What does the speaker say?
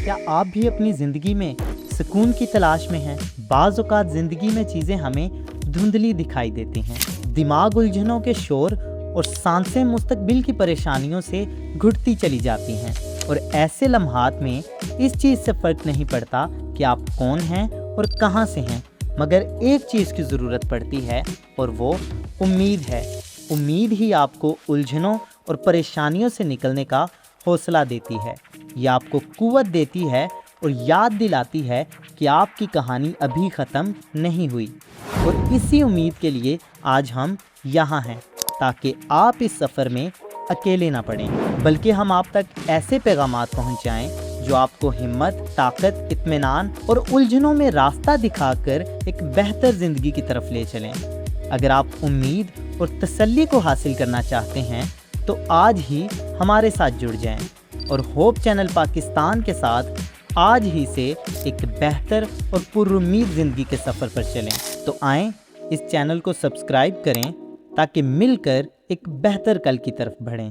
کیا آپ بھی اپنی زندگی میں سکون کی تلاش میں ہیں؟ بعض اوقات زندگی میں چیزیں ہمیں دھندلی دکھائی دیتی ہیں، دماغ الجھنوں کے شور اور سانسیں مستقبل کی پریشانیوں سے گھٹتی چلی جاتی ہیں، اور ایسے لمحات میں اس چیز سے فرق نہیں پڑتا کہ آپ کون ہیں اور کہاں سے ہیں، مگر ایک چیز کی ضرورت پڑتی ہے اور وہ امید ہے۔ امید ہی آپ کو الجھنوں اور پریشانیوں سے نکلنے کا حوصلہ دیتی ہے، یہ آپ کو قوت دیتی ہے اور یاد دلاتی ہے کہ آپ کی کہانی ابھی ختم نہیں ہوئی، اور اسی امید کے لیے آج ہم یہاں ہیں، تاکہ آپ اس سفر میں اکیلے نہ پڑیں، بلکہ ہم آپ تک ایسے پیغامات پہنچائیں جو آپ کو ہمت، طاقت، اطمینان اور الجھنوں میں راستہ دکھا کر ایک بہتر زندگی کی طرف لے چلیں۔ اگر آپ امید اور تسلی کو حاصل کرنا چاہتے ہیں تو آج ہی ہمارے ساتھ جڑ جائیں اور ہوپ چینل پاکستان کے ساتھ آج ہی سے ایک بہتر اور پر امید زندگی کے سفر پر چلیں۔ تو آئیں اس چینل کو سبسکرائب کریں تاکہ مل کر ایک بہتر کل کی طرف بڑھیں۔